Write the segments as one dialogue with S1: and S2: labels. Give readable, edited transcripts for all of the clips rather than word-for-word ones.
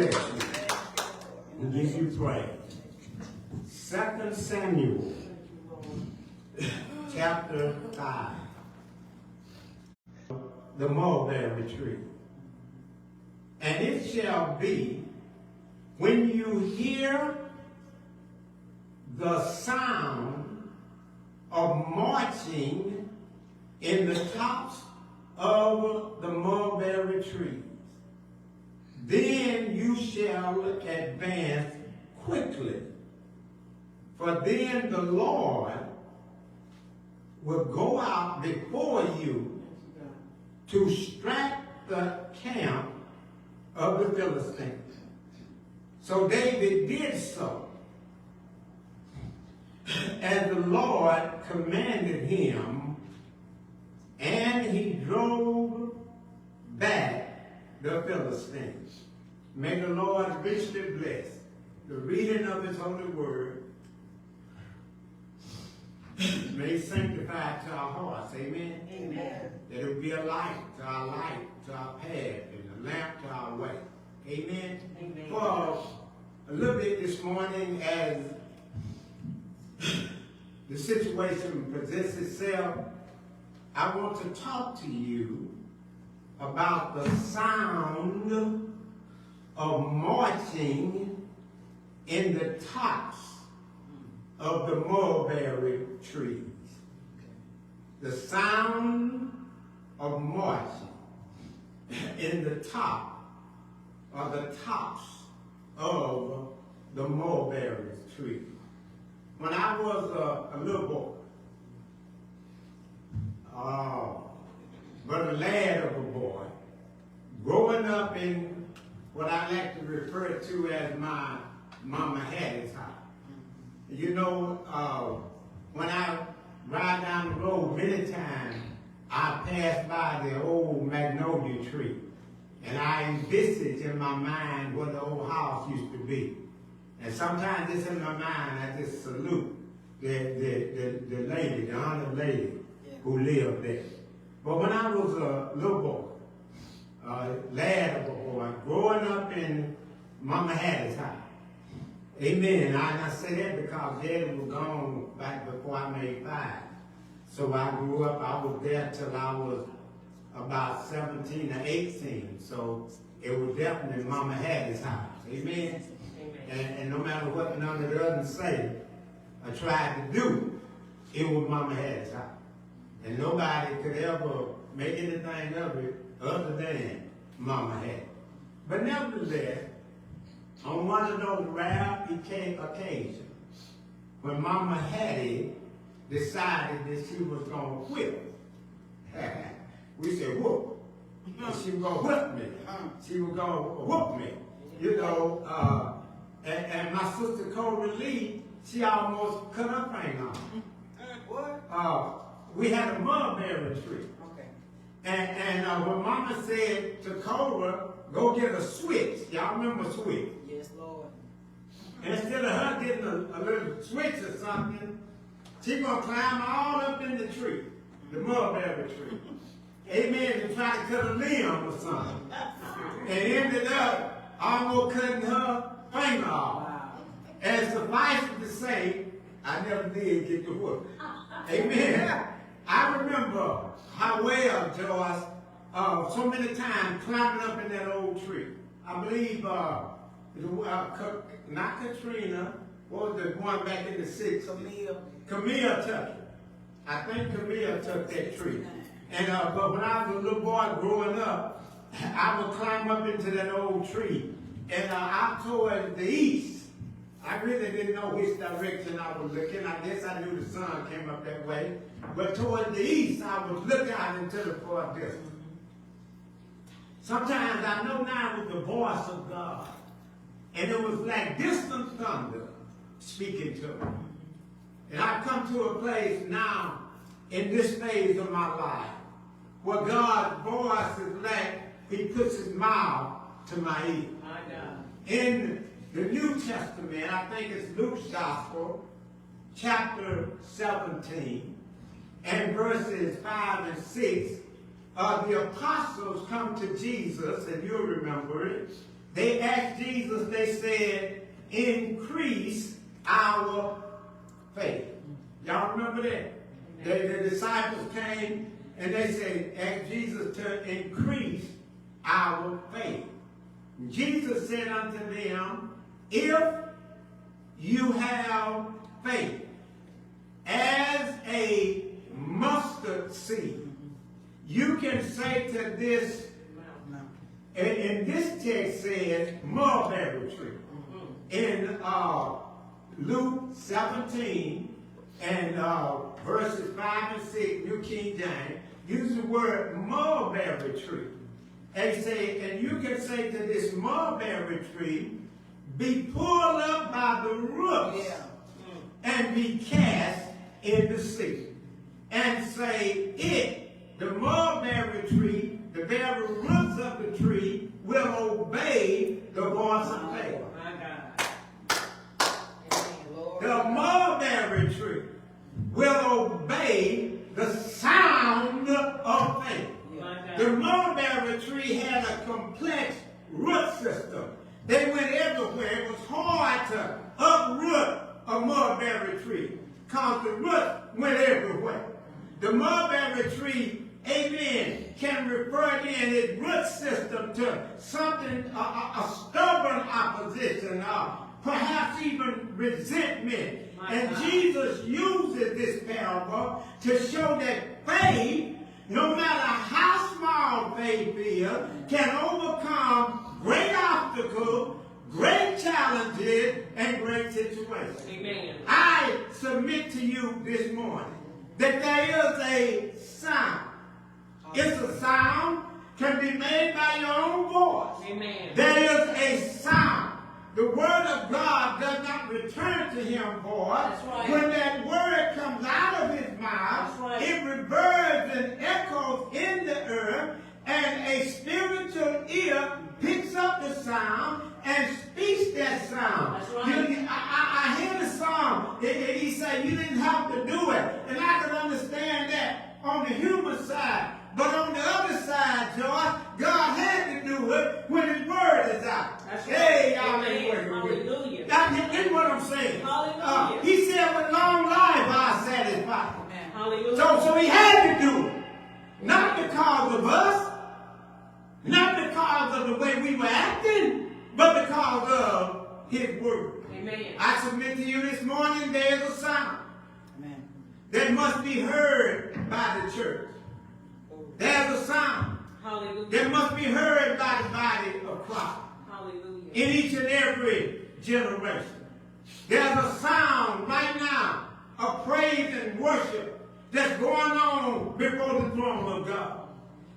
S1: We give you praise. 2 Samuel, chapter 5. The mulberry tree. And it shall be, when you hear the sound of marching in the tops of the mulberry trees, then you shall advance quickly. For then the Lord will go out before you to strike the camp of the Philistines. So David did so, as the Lord commanded him, and he drove back the Philistines. May the Lord richly bless the reading of his holy word. May he sanctify it to our hearts. Amen.
S2: Amen.
S1: That it will be a light to our path, and a lamp to our way. Amen.
S2: Amen.
S1: For a little bit this morning, as the situation presents itself, I want to talk to you about the sound of marching in the tops of the mulberry trees. The sound of marching in the tops of the mulberry tree. When I was a little boy, but a lad of a boy, growing up in what I like to refer to as my Mama Hattie's house. You know, when I ride down the road, many times I pass by the old magnolia tree, and I envisage in my mind what the old house used to be. And sometimes it's in my mind, I just salute the lady, the honored lady who lived there. But when I was a little boy, lad of a boy, growing up in Mama Hattie's house, amen. And I say that because Daddy was gone back before I made 5. So I grew up, I was there till I was about 17 or 18. So it was definitely Mama Hattie's house. Amen. And no matter what none of the others say or tried to do, it was Mama Hattie's house. And nobody could ever make anything of it other than Mama Hattie. But nevertheless, on one of those rare occasions, when Mama Hattie decided that she was going to whip, we said whoop. She was going to whip me. She was going to whoop me. You know, and my sister Cora Lee, she almost cut her finger off.
S2: What?
S1: We had a mulberry tree.
S2: Okay.
S1: And when Mama said to Cora, go get a switch. Y'all remember switch?
S2: Yes, Lord.
S1: And instead of her getting a little switch or something, she gonna climb all up in the tree, the mulberry tree. Amen. To try to cut a limb or something. And ended up almost cutting her finger off.
S2: Wow.
S1: And suffice it to say, I never did get the whoop. Amen. I remember how well, Joyce, so many times climbing up in that old tree. I believe, not Katrina, what was the one back in the 60s? Camille took it. I think Camille took that tree. And but when I was a little boy growing up, I would climb up into that old tree. And out toward the east, I really didn't know which direction I was looking. I guess I knew the sun came up that way. But toward the east, I was looking out into the far distance. Sometimes I know now it was the voice of God. And it was like distant thunder speaking to me. And I've come to a place now in this phase of my life where God's voice is like he puts his mouth to my ear.
S2: My God.
S1: In the New Testament, I think it's Luke's Gospel, chapter 17, and verses 5 and 6, the apostles come to Jesus, and you'll remember it, they asked Jesus, they said, increase our faith. Y'all remember that? The disciples came and they said, asked Jesus to increase our faith. Jesus said unto them, if you have faith as a mustard seed, you can say to this, in this text says mulberry tree. In Luke 17 and verses 5 and 6, New King James, use the word mulberry tree. And say, and you can say to this mulberry tree, be pulled up by the roots and be cast in the sea. And say, the mulberry tree, the very roots of the tree, will obey the voice of faith. The mulberry tree will obey the sound of faith. The mulberry tree had a complex root system. They went everywhere. It was hard to uproot a mulberry tree because the root went everywhere. The mulberry tree, amen, can refer in its root system to something, a stubborn opposition, perhaps even resentment. And Jesus uses this parable to show that faith, no matter how small faith is, can overcome great obstacles, great challenges, and great situations. Amen. I submit to you this morning that there is a sound. It's a sound can be made by your own voice. Amen. There is a sound. The word of God does not return to him void. Right. When that word comes out of his mouth, right, it reverberates and echoes in the earth, and a spiritual ear picks up the sound and speaks that sound. That's right. I hear the song. He said you didn't have to do it. And I can understand that on the human side. But on the other side, George, God had to do it when his word is out. That's right. Hey, y'all ain't working with it. That's what I'm saying. Hallelujah. He said with long life I satisfy. Hallelujah. So he had to do it. Not because of us, not because of the way we were acting, but because of his word. Amen. I submit to you this morning, there's a sound. Amen. That must be heard by the church. There's a sound. Hallelujah. That must be heard by the body of Christ. Hallelujah. In each and every generation. There's a sound right now of praise and worship that's going on before the throne of God.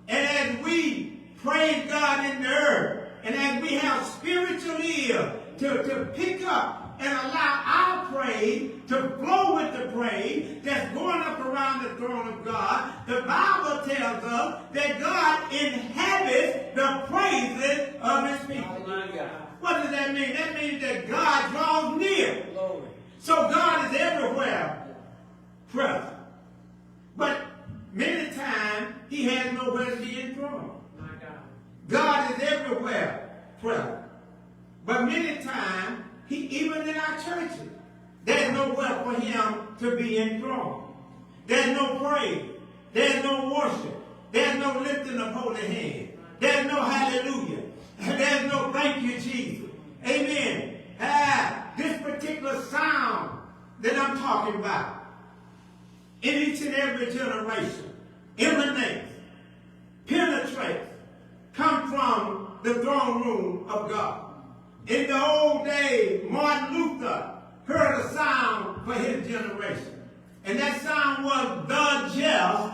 S1: And as we praise God in the earth, and as we have spiritual ear to pick up and allow our praise to flow with the praise that's going up around the throne of God, the Bible tells us that God inhabits the praises of his people. What does that mean? That means that God draws near. Glory. So God is everywhere present. But many times he has nowhere to be enthroned. God is everywhere present. But many times, even in our churches, there's nowhere for him to be enthroned. There's no praise. There's no worship. There's no lifting of holy hands. There's no hallelujah. There's no thank you, Jesus. Amen. This particular sound that I'm talking about, in each and every generation, emanates, penetrates, come from the throne room of God. In the old days, Martin Luther heard a sound for his generation. And that sound was, the just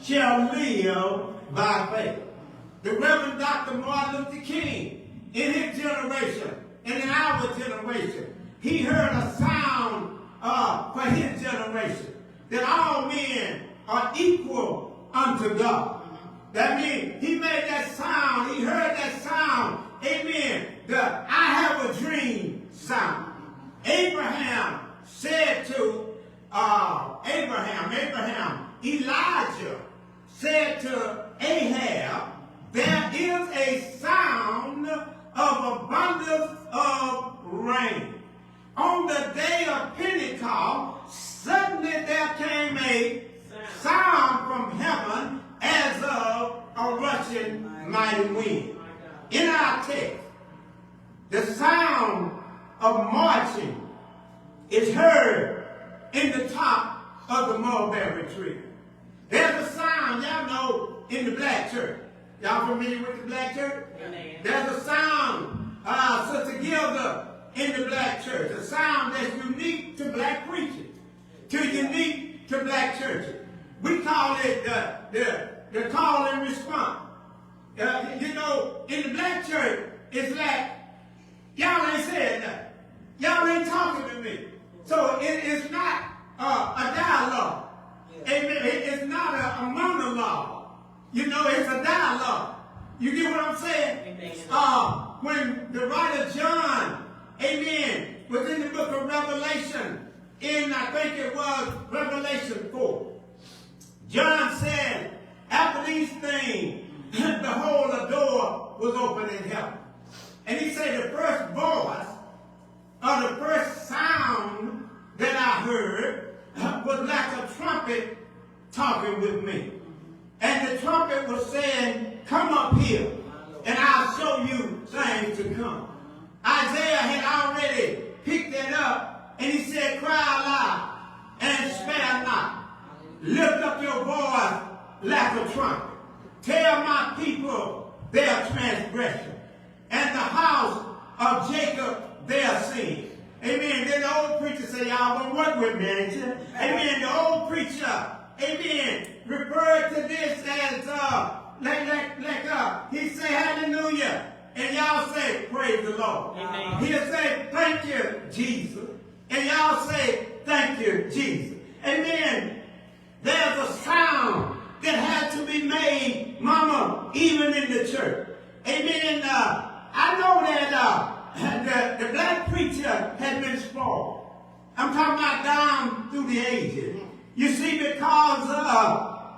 S1: shall live by faith. The Reverend Dr. Martin Luther King, in his generation, and in our generation, he heard a sound for his generation, that all men are equal unto God. That means he made that sound, he heard that sound, amen, the I have a dream sound. Abraham said to Elijah said to Ahab, there is a sound of a the sound of marching is heard in the top of the mulberry tree. There's a sound, y'all know, in the black church. Y'all familiar with the black church?
S2: Amen.
S1: There's a sound, Sister Gilda, in the black church. A sound that's unique to black preaching, unique to black churches. We call it the call and response. You know, in the black church, it's like, y'all ain't saying nothing. Y'all ain't talking to me. So it's not a dialogue. Amen. It's not a monologue. You know, it's a dialogue. You get what I'm saying?
S2: Amen.
S1: When the writer John, amen, was in the book of Revelation, in I think it was Revelation 4. John said, after these things, behold, a door was opened in heaven. And he said the first voice, or the first sound that I heard was like a trumpet talking with me. And the trumpet was saying, come up here, and I'll show you things to come. Isaiah had already picked that up, and he said, cry aloud and spare not. Lift up your voice like a trumpet. Tell my people their transgression, and the house of Jacob their sin. Amen. Then the old preacher say, y'all gonna work with me, ain't you? Amen. The old preacher, amen, referred to this as he say hallelujah, and y'all say praise the Lord.
S2: Amen.
S1: He'll say thank you, Jesus, and y'all say thank you, Jesus. Amen. There's a sound that had to be made, mama, even in the church. Amen. I know that the black preacher has been spoiled. I'm talking about down through the ages. You see, because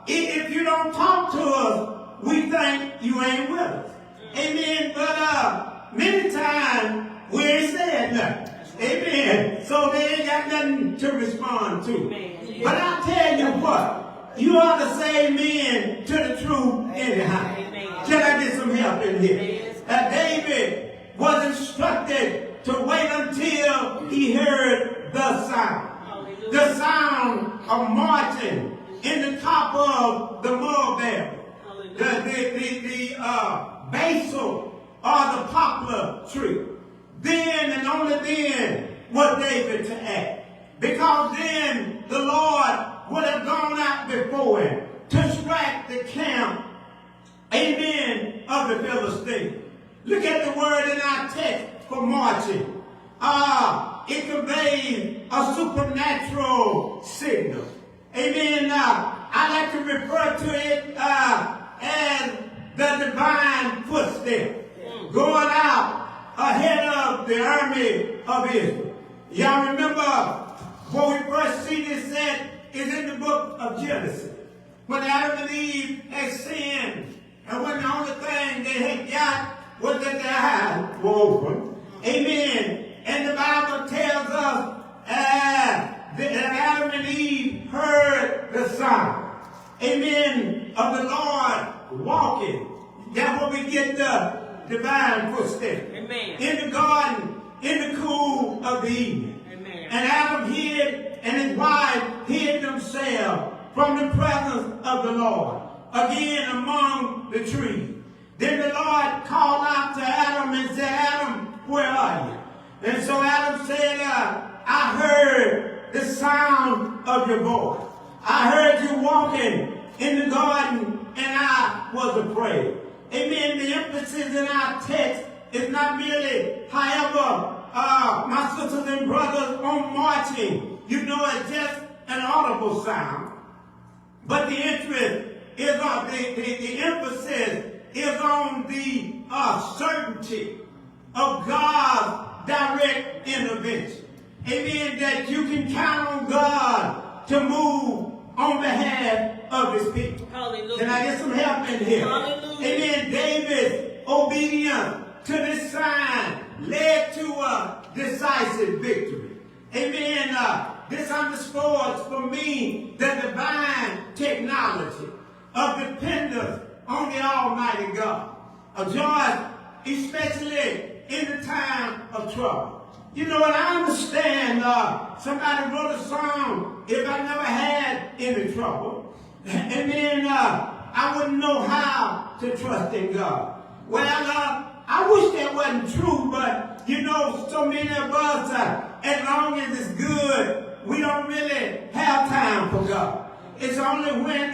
S1: if you don't talk to us, we think you ain't with us. Amen. But many times we ain't saying nothing. Amen. So they ain't got nothing to respond to.
S2: Amen.
S1: But I tell you what, you ought to say amen to the truth anyhow.
S2: Amen.
S1: Can I get some help in here? David was instructed to wait until he heard the sound.
S2: Hallelujah.
S1: The sound of marching in the top of the mulberry. The basil or the poplar tree. Then and only then was David to act. Because then the Lord would have gone out before him to strike the camp, amen, of the Philistines. Look at the word in our text for marching. It conveys a supernatural signal. Amen. I like to refer to it as the divine footstep going out ahead of the army of Israel. Y'all remember when we first see this set is in the book of Genesis. When Adam and Eve had sinned, and when the only thing they had got was that their eyes were open. Amen. And the Bible tells us that Adam and Eve heard the sound. Amen. Of the Lord walking. That's where we get the divine footsteps.
S2: Amen.
S1: In the garden, in the cool of the evening.
S2: Amen.
S1: And Adam hid, and his wife hid themselves from the presence of the Lord. Again among the trees. Then the Lord called out to Adam and said, Adam, where are you? And so Adam said, I heard the sound of your voice. I heard you walking in the garden, and I was afraid. Amen. The emphasis in our text is not merely, however, my sisters and brothers, on marching. You know, it's just an audible sound. But the interest is on the emphasis is on the certainty of God's direct intervention. Amen. That you can count on God to move on behalf of his people.
S2: Hallelujah.
S1: Can I get some help in here?
S2: Hallelujah.
S1: Amen. David's obedience to this sign led to a decisive victory. Amen. This underscores for me the divine technology of dependence on the Almighty God. A joy, especially in the time of trouble. You know what? I understand somebody wrote a song, if I never had any trouble, and then I wouldn't know how to trust in God. Well, I wish that wasn't true, but you know, so many of us, as long as it's good, we don't really have time for God. It's only when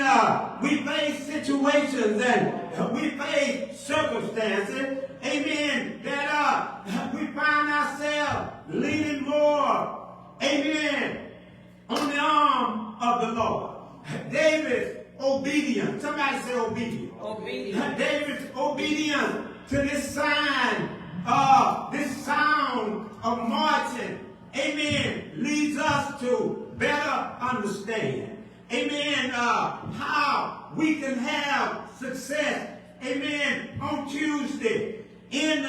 S1: we face situations and we face circumstances, amen, that we find ourselves leaning more, amen, on the arm of the Lord. David's obedience. Somebody say obedience.
S2: Obedience.
S1: David's obedience to this sign, this sound of marching, amen, leads us to better understand, amen, how we can have success, amen, on Tuesday in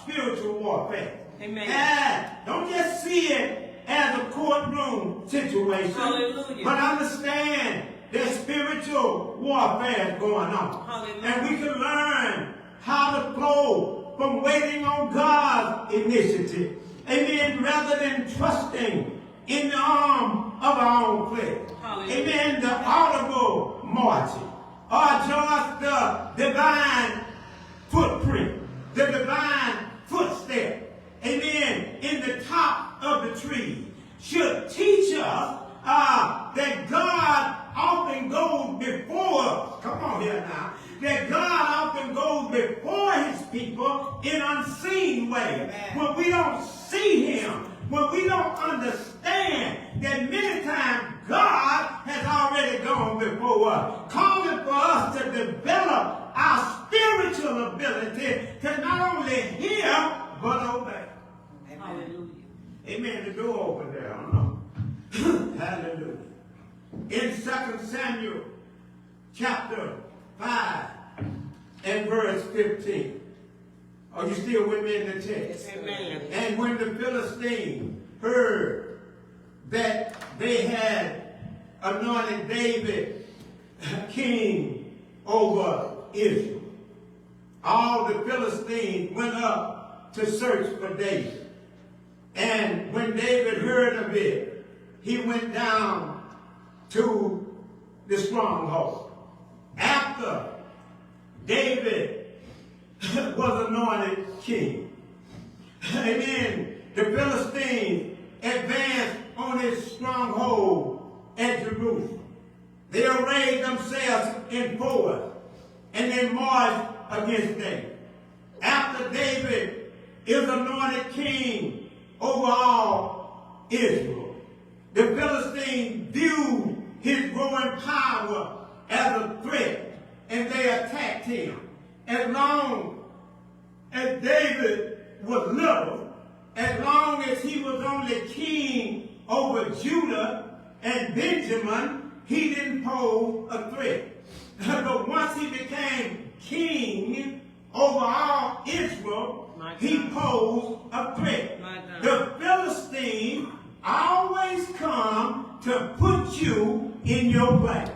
S1: spiritual warfare.
S2: Amen.
S1: And don't just see it as a courtroom situation,
S2: Hallelujah.
S1: but understand there's spiritual warfare going on.
S2: Hallelujah.
S1: And we can learn how to flow from waiting on God's initiative. Amen. Rather than trusting in the arm of our own flesh.
S2: Hallelujah.
S1: Amen. The audible marching. Or just the divine footprint. The divine footstep. Amen. In the top of the tree should teach us that God often goes before us. Come on here now. That God often goes before his people in unseen ways. When we don't see him, when we don't understand that many times God has already gone before us, calling for us to develop our spiritual ability to not only hear, but obey.
S2: Hallelujah.
S1: Amen. The door open there. I don't know. Hallelujah. In 2 Samuel chapter 5 and verse 15. Are you still with me in the text?
S2: Amen.
S1: And when the Philistines heard that they had anointed David king over Israel, all the Philistines went up to search for David. And when David heard of it, he went down to the stronghold. After David was anointed king, amen, the Philistines advanced on his stronghold at Jerusalem. They arrayed themselves in force and they marched against David. After David is anointed king over all Israel, the Philistines viewed his growing power as a threat, and they attacked him. As long as David was little, as long as he was only king over Judah and Benjamin, he didn't pose a threat. But once he became king over all Israel, he posed a threat. The Philistines always come to put you in your place.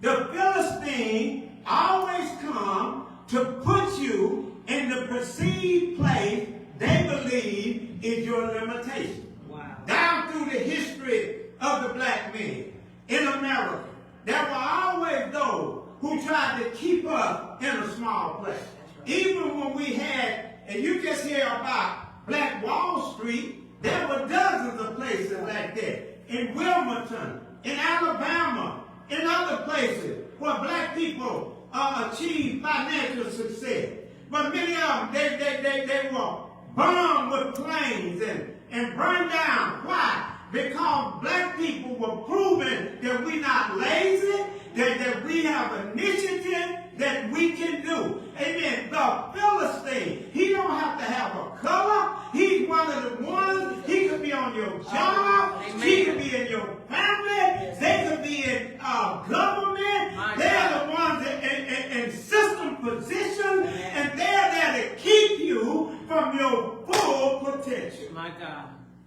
S1: The Philistines always come to put you in the perceived place they believe is your limitation.
S2: Wow.
S1: Down through the history of the black men in America, there were always those who tried to keep us in a small place. Even when we had, and you just hear about Black Wall Street, there were dozens of places like that. In Wilmington, in Alabama, in other places where black people achieved financial success. But many of them, they were bombed with planes and burned down. Why? Because black people were proving that we're not lazy, that we have initiative, that we can do. Amen. The Philistine, he don't have to have a color. He's one of the ones. He could be on your job. He could be in your family. They could be in government. They're the ones in system position, and they're there to keep you from your full potential.
S2: My God.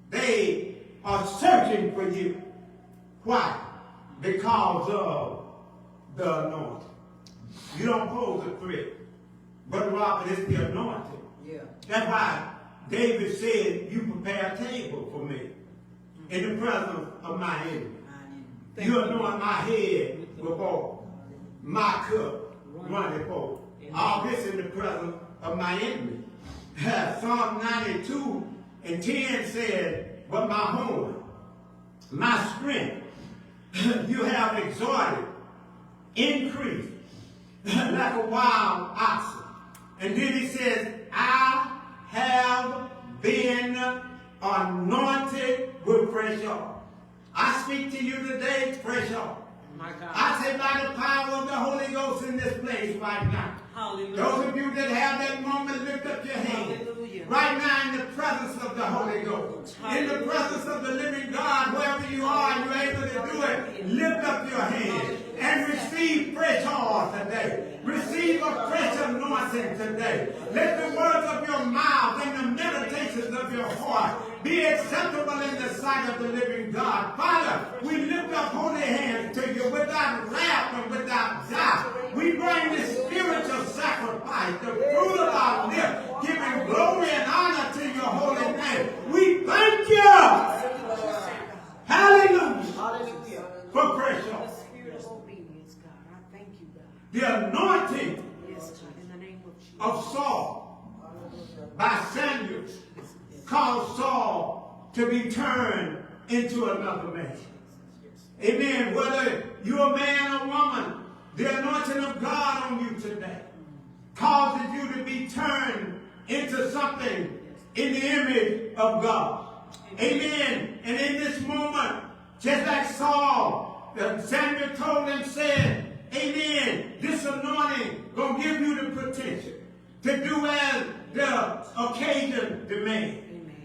S1: They are searching for you. Why? Because of the anointing. You don't pose a threat. Brother Robert, it's the anointing.
S2: Yeah.
S1: That's why David said, you prepare a table for me in the presence of my enemy. You anoint my head with oil. My cup runneth over. All this in the presence of my enemy. Psalm 92:10 said, but my horn, my strength, you have exhorted, increased, like a wild oxen. And then he says, I have been anointed with fresh oil. I speak to you today, fresh oil. I say by the power of the Holy Ghost in this place right now. Hallelujah. Those of you that have that moment, lift up your hands. Right now in the presence of the Holy Ghost. Hallelujah. In the presence of the living God, wherever you are, you're able to do it. Lift up your hands and receive fresh oil today. Receive a fresh anointing today. Let the words of your mouth and the meditations of your heart be acceptable in the sight of the living God. Father, we lift up holy hands to you without wrath and without doubt. We bring this spiritual sacrifice, the fruit of our lips, giving glory and honor to your holy name. We thank you. Hallelujah. Hallelujah. For fresh oil. The anointing of Saul by Samuel caused Saul to be turned into another man. Amen. Whether you're a man or woman, the anointing of God on you today causes you to be turned into something in the image of God. Amen. And in this moment, just like Saul, Samuel told him, said, amen, this anointing gonna give you the potential to do as the occasion demands.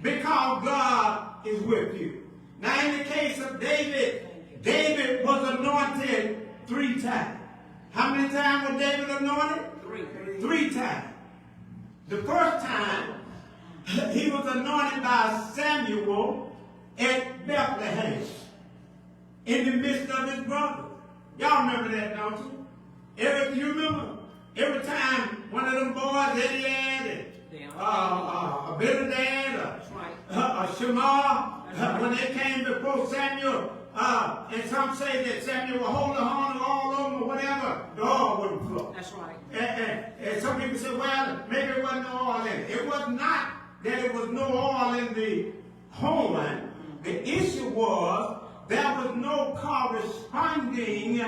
S1: Because God is with you. Now in the case of David, David was anointed 3 times. How many times was David anointed? 3 times. The first time, he was anointed by Samuel at Bethlehem in the midst of his brothers. Y'all remember that, don't you? You remember? Every time one of them boys, Eliad and Abinadab, Shema, when they came before Samuel, and some say that Samuel will hold the horn all over or whatever, the oil wouldn't flow. That's right. And some people say, well, maybe it wasn't no oil in it. It was not that it was no oil in the horn. The issue was there was no corresponding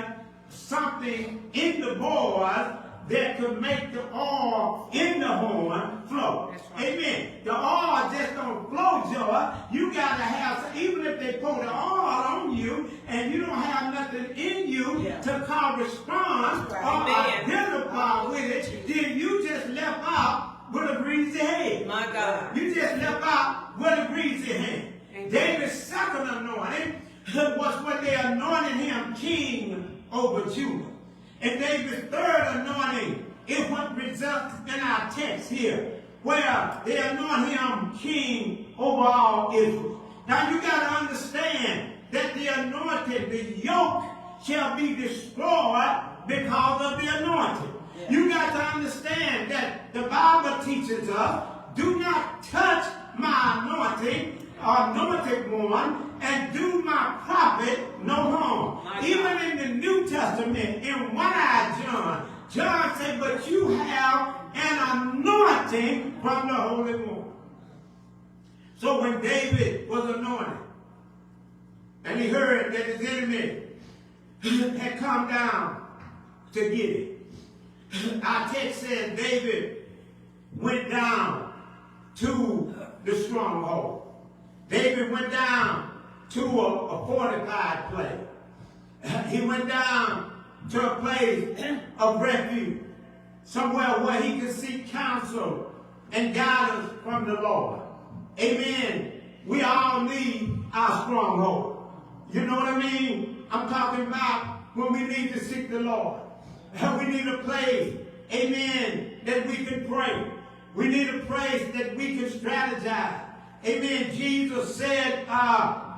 S1: something in the board that could make the oil in the horn flow. Right. Amen. The oil just don't flow, Joy. You got to have, even if they pour the oil on you and you don't have nothing in you to correspond or identify with it, then you just left out with a greasy hand. My God. You just left out with a greasy hand. David's second anointing was when they anointed him king over Judah. And David's third anointing is what results in our text here, where they anoint him king over all Israel. Now you got to understand that the anointing, the yoke shall be destroyed because of the anointing. Yeah. You got to understand that the Bible teaches us, do not touch my anointing, anointed one, and do my prophet no harm. Even in the New Testament, in 1 John, John said, but you have an anointing from the Holy One. So when David was anointed, and he heard that his enemy had come down to get it, our text says David went down to the stronghold. David went down to a fortified place. He went down to a place of refuge, somewhere where he could seek counsel and guidance from the Lord. Amen. We all need our stronghold. You know what I mean? I'm talking about when we need to seek the Lord. We need a place, amen, that we can pray. We need a place that we can strategize. Amen. Jesus said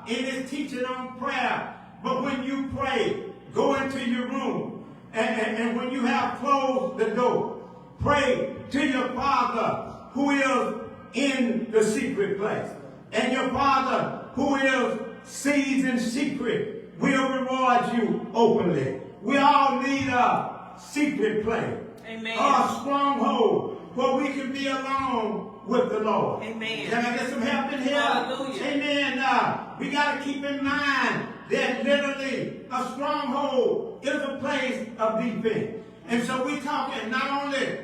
S1: in his teaching on prayer, but when you pray, go into your room. And when you have closed the door, pray to your Father who is in the secret place. And your Father, who is sees in secret, will reward you openly. We all need a secret place.
S2: Amen.
S1: A stronghold where we can be alone with the Lord.
S2: Amen.
S1: Can I get some help in here?
S2: Hallelujah.
S1: Amen. We got to keep in mind that literally a stronghold is a place of defense. And so we're talking not only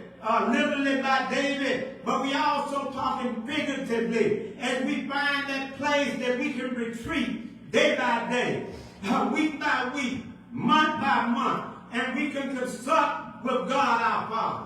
S1: literally by David, but we also talking figuratively as we find that place that we can retreat day by day, week by week, month by month, and we can consult with God our Father,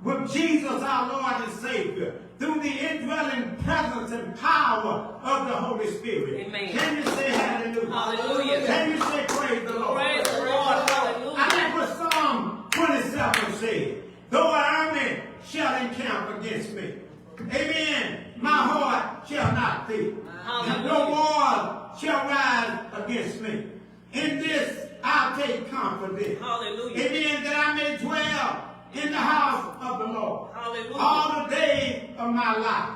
S1: with Jesus our Lord and Savior, through the indwelling presence and power of the Holy Spirit.
S2: Amen.
S1: Can you say hallelujah?
S2: Hallelujah.
S1: Can you say praise the Lord?
S2: Praise the Lord. Hallelujah.
S1: I like what Psalm 27 said. Though an army shall encamp against me, amen, my heart shall not fear. No war shall rise against me. In this I'll take confidence.
S2: Hallelujah.
S1: Amen, that I may dwell in the house of the Lord.
S2: Hallelujah.
S1: All the days of my life,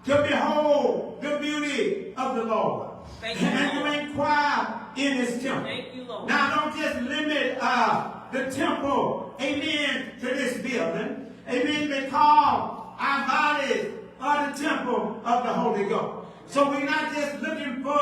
S1: to behold the beauty of the Lord.
S2: Thank you,
S1: and
S2: Lord.
S1: to inquire in his temple.
S2: Thank you, Lord.
S1: Now don't just limit the temple, amen, to this building. Amen, because our bodies are the temple of the Holy Ghost. So we're not just looking for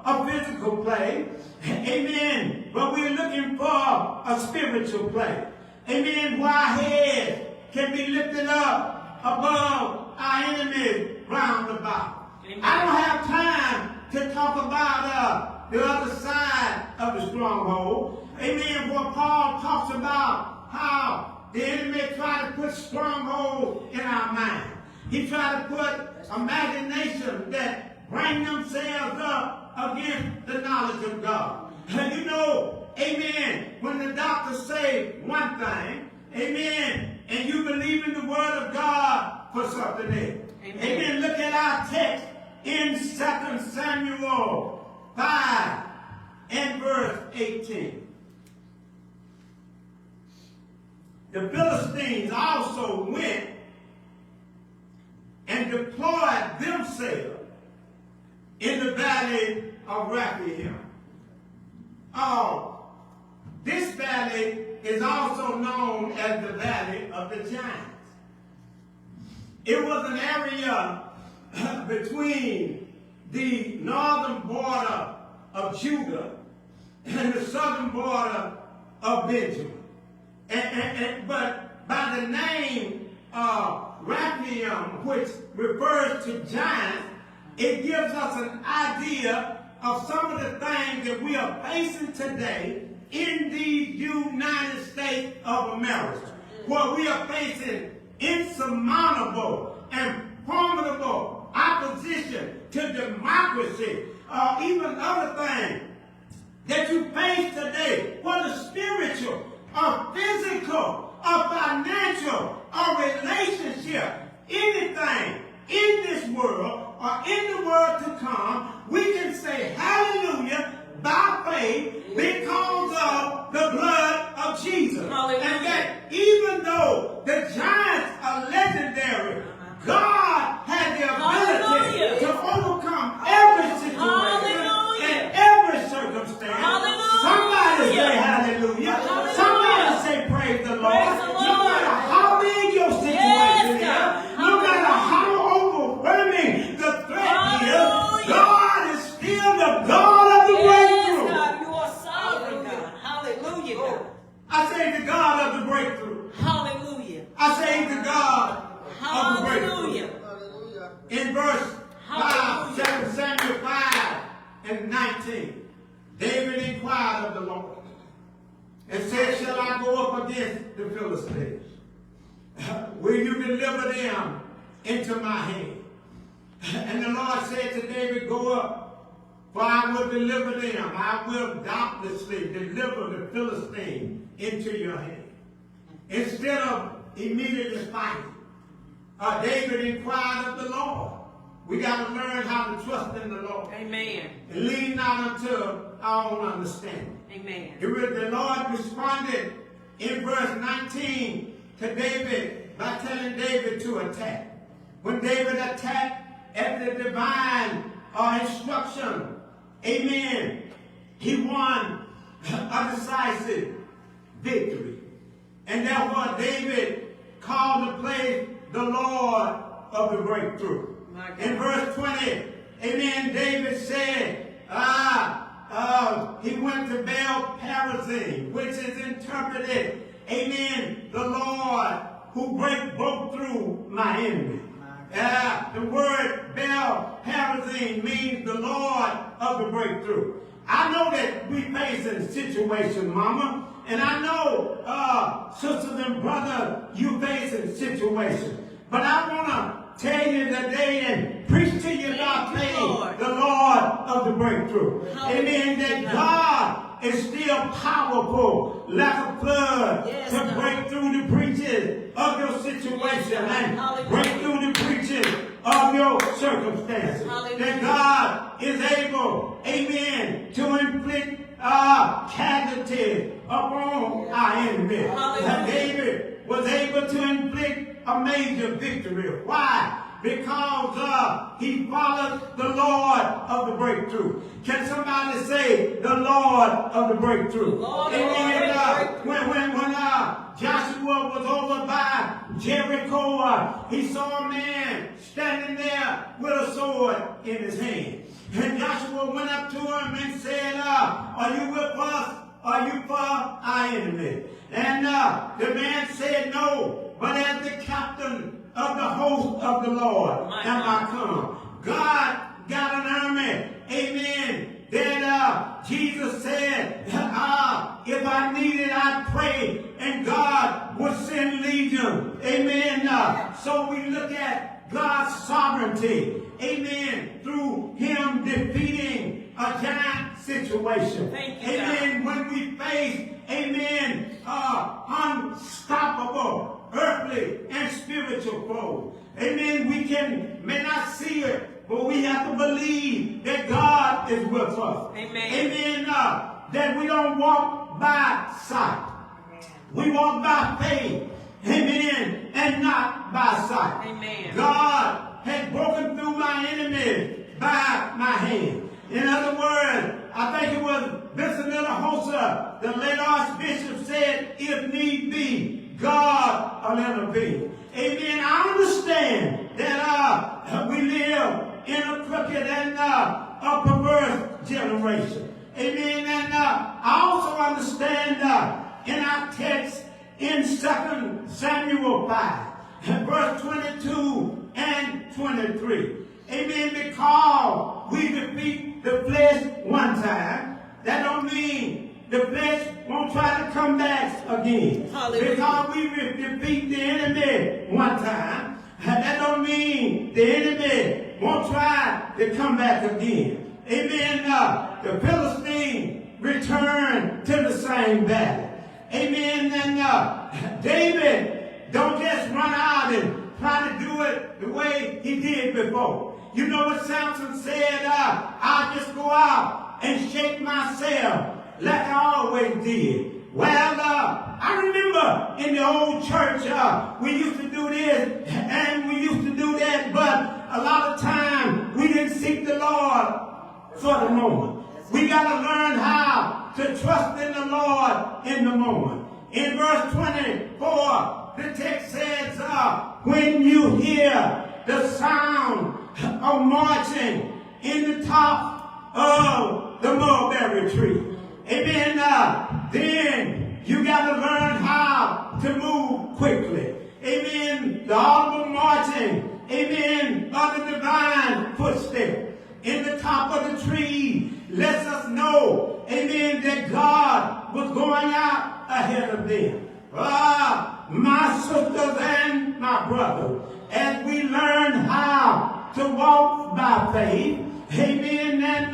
S1: a physical place, amen, but we're looking for a spiritual place. Amen, where our heads can be lifted up above our enemies round about.
S2: Amen.
S1: I don't have time to talk about the other side of the stronghold. Amen, where Paul talks about how the enemy tried to put strongholds in our mind. He tried to put imagination that bring themselves up against the knowledge of God. And you know, amen, when the doctors say one thing, amen, and you believe in the word of God for something else.
S2: Amen.
S1: Amen. Look at our text in 2 Samuel 5 and verse 18. The Philistines also went and deployed themselves in the valley of Rephaim. This valley is also known as the Valley of the Giants. It was an area between the northern border of Judah and the southern border of Benjamin. But by the name Rephaim, which refers to giants, it gives us an idea of some of the things that we are facing today in the United States of America, where we are facing insurmountable and formidable opposition to democracy, or even other things that you face today, whether spiritual or physical or financial or relationship, anything in this world or in the world to come, we can say hallelujah by faith because of the blood of Jesus.
S2: Hallelujah.
S1: And that even though the giants are legendary, God had the ability
S2: Hallelujah.
S1: to overcome every situation
S2: Hallelujah.
S1: and every circumstance.
S2: Hallelujah.
S1: Somebody say hallelujah.
S2: Hallelujah.
S1: Somebody say praise the Lord.
S2: Praise the
S1: No
S2: Lord.
S1: matter how big your situation
S2: Yes, God.
S1: is, no matter how overwhelming the threat
S2: Hallelujah.
S1: is, God is still the God of the
S2: Yes,
S1: breakthrough.
S2: God, you are sovereign, God. Hallelujah, God.
S1: I say the God of the breakthrough.
S2: Hallelujah.
S1: I say the God of the breakthrough.
S2: Hallelujah.
S1: In verse 5,
S2: Hallelujah.
S1: 2 Samuel 5 and 19, David inquired of the Lord and said, shall I go up against the Philistines? Will you deliver them into my hand? And the Lord said to David, go up, for I will deliver them. I will doubtlessly deliver the Philistine into your hand. Instead of immediately fighting, David inquired of the Lord. We got to learn how to trust in the Lord.
S2: Amen.
S1: And lean not unto our own understanding.
S2: Amen.
S1: The Lord responded in verse 19 to David by telling David to attack. when David attacked at the divine instruction, amen, he won a decisive victory. And therefore David called the place the Lord of the breakthrough. In verse 20, amen, David said, he went to Baal Perazim, which is interpreted, amen, the Lord who broke through my enemy. The word Baal Perazim means the Lord of the breakthrough. I know that we face a situation, Mama, and I know, sisters and brothers, you face a situation. But I want to tell you today and preach to you about faith, the Lord of the breakthrough. Amen. That God is still powerful like a flood to break through the breaches of your situation and break through the breaches of your circumstances. That God is able, amen, to inflict casualties upon our enemies. That David was able to inflict a major victory. Why? Because he followed the Lord of the breakthrough. Can somebody say the Lord of the breakthrough? Amen. When Joshua was over by Jericho, he saw a man standing there with a sword in his hand. And Joshua went up to him and said, are you with us? Are you for our enemy? And the man said, no. But as the captain of the host of the Lord am I come. God got an army, amen, that Jesus said, if I needed, I'd pray, and God would send legion, amen. So we look at God's sovereignty, amen, through him defeating a giant situation. Amen. When we face, amen, unstoppable earthly and spiritual foes. Amen. We may not see it, but we have to believe that God is with us. Amen. Amen. That we don't walk by sight. We walk by faith. Amen. And not by sight. Amen. God has broken through my enemies by my hand. In other words, I think it was Vincent Hossa, the late Archbishop, said, if need be, God will intervene. Amen. I understand that we live in a crooked and a perverse generation. Amen. And I also understand in our text in 2 Samuel 5, verse 22 and 23. Amen. Because we defeat the flesh one time, that don't mean the flesh won't try to come back again. Hallelujah. Because we defeat the enemy one time, that don't mean the enemy won't try to come back again. Amen. The Philistine returned to the same battle. Amen. And David don't just run out and try to do it the way he did before. You know what Samson said? I'll just go out and shake myself like I always did. Well, I remember in the old church, we used to do this and we used to do that, but a lot of time we didn't seek the Lord for the moment. We got to learn how to trust in the Lord in the moment. In verse 24, the text says, when you hear the sound of marching in the top of the mulberry tree, amen, then you got to learn how to move quickly. Amen. The audible marching, amen, of the divine footstep in the top of the tree lets us know, amen, that God was going out ahead of them. My sisters and my brothers, as we learn how to walk by faith, amen, and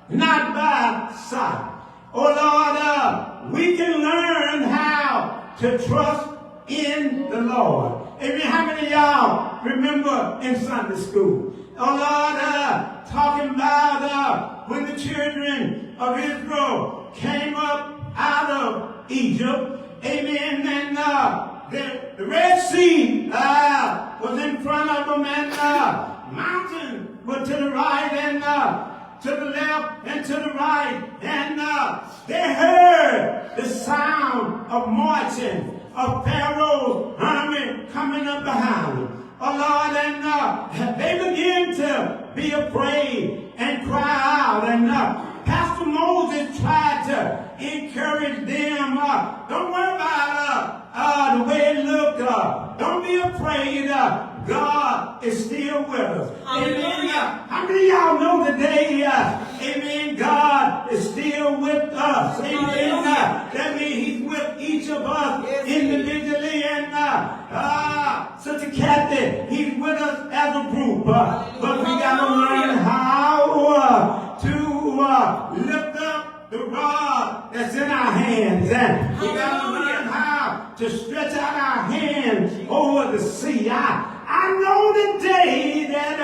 S1: not by sight. Oh Lord, we can learn how to trust in the Lord. Amen. How many of y'all remember in Sunday school? Oh Lord, talking about when the children of Israel came up out of Egypt. Amen. And the Red Sea was in front of them, and mountains were to the right and to the left and to the right, and they heard the sound of marching of Pharaoh's army coming up behind them. Oh Lord, and they began to be afraid and cry out, and Pastor Moses tried to encourage them. Don't worry about the way it looked. Don't be afraid. God is still with us. Amen. How many of y'all know today, amen, God is still with us. Amen. That means he's with each of us individually. And Sister Kathy, he's with us as a group. But we got to learn how to lift up the rod that's in our hands. And we got to learn how to stretch out our hands over the sea. I know today that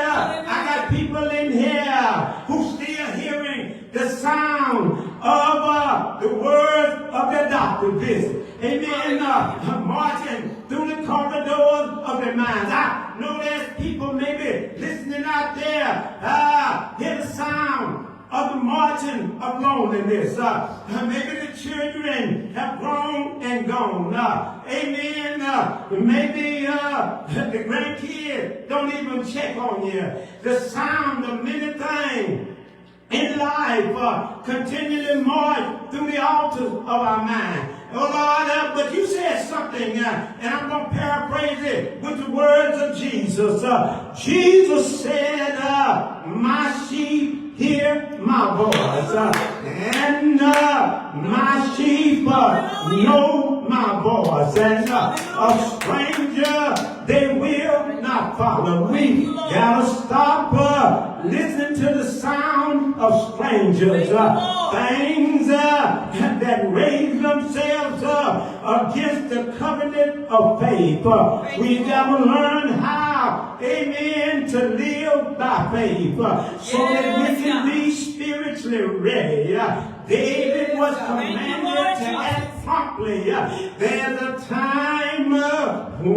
S1: I got people in here who still hearing the sound of the words of their doctor visit. Amen. Marching through the corridors of their minds. I know there's people maybe listening out there, hear the sound of the marching of loneliness. Maybe the children have grown and gone. Amen. Maybe the grandkids don't even check on you. The sound of many things in life continually march through the altars of our mind. Oh Lord, but you said something, and I'm going to paraphrase it with the words of Jesus. Jesus said, my sheep hear my voice, and my sheep know my voice, and a stranger they will not follow. We gotta stop listening to the sound of strangers, things that raise themselves against the covenant of faith. We gotta learn how, amen, to live by faith, so that we can be spiritually ready. David was commanded to act promptly. There's a time when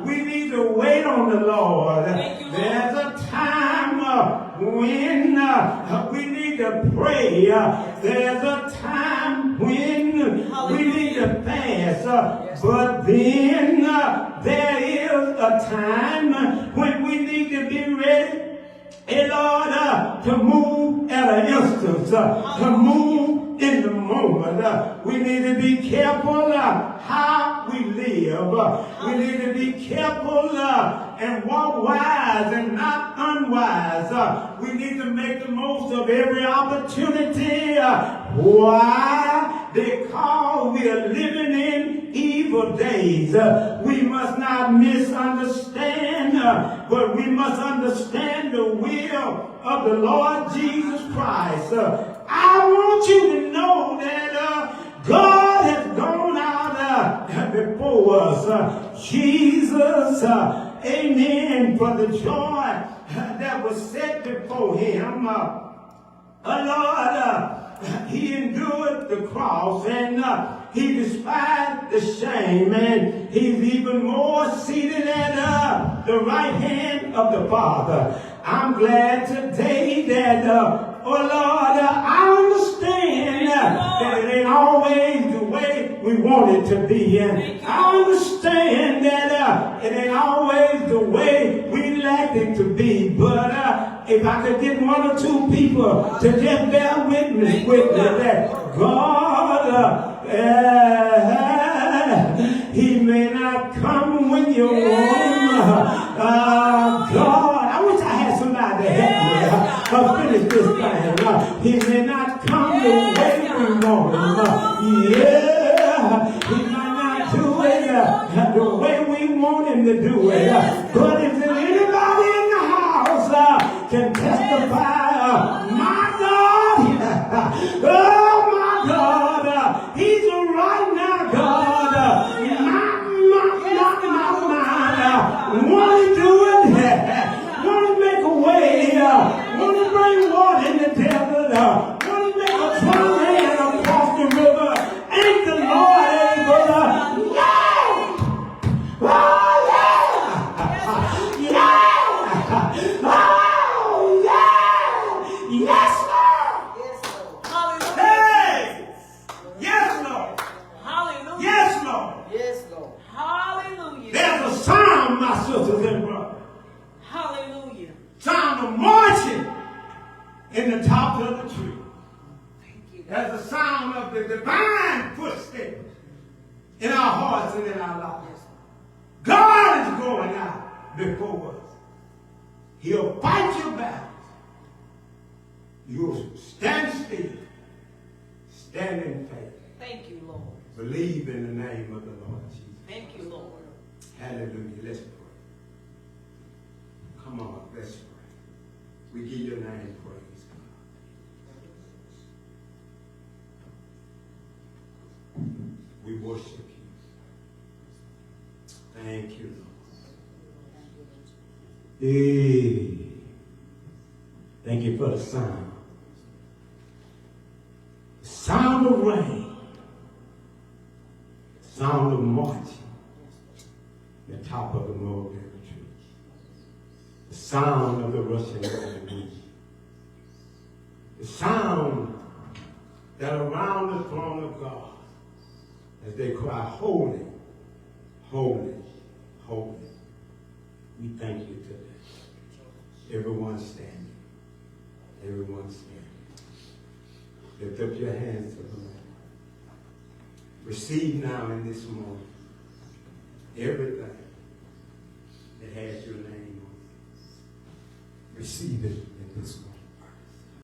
S1: we need to wait on the Lord. There's a time when we need to pray. There's a time when we need to fast. But then there is a time when we need to be ready in order to move at an instance, to move in the moment. We need to be careful how we live. We need to be careful and walk wise and not unwise. We need to make the most of every opportunity. Why? Because we are living in evil days. We must not misunderstand, but we must understand the will of the Lord Jesus Christ. I want you to know that God has gone out before us. Jesus, amen, for the joy that was set before him. Lord, he endured the cross, and he despised the shame, and he's even more seated at the right hand of the Father. I'm glad today that, oh Lord, I understand that it ain't always the way we want it to be, and I understand that it ain't always the way we like it to be, but if I could get one or two people to just bear witness with me that God, he may not come when you want him. God, I wish I had somebody to help me finish this thing. He may not come the way we want him. He might not do it the way we want him to do it. But if there's anybody in the house can testify, my God, oh my God, he's a right now God. Want to do it, want to make a way, want to bring water in the desert, want to make a dry land across the river. Ain't the Lord able? Yeah! Oh yeah! sound of marching in the top of the tree. There's a sound of the divine footsteps in our hearts and in our lives. God is going out before us. He'll fight your battles. You'll stand still. Stand in faith.
S2: Thank you, Lord.
S1: Believe in the name of the Lord Jesus.
S2: Thank you, Lord.
S1: Hallelujah. Let's pray. Come on, let's pray. We give your name praise, God. We worship you. Thank you, Lord. Hey. Thank you for the sound. The sound of rain. The sound of marching. The top of the mulberry tree. The sound of the rushing of the wind. The sound that around the throne of God as they cry, holy, holy, holy. We thank you today. Everyone standing. Everyone standing. Lift up your hands to the Lord. Receive now in this moment everything that has your name on it. Receive it in this moment.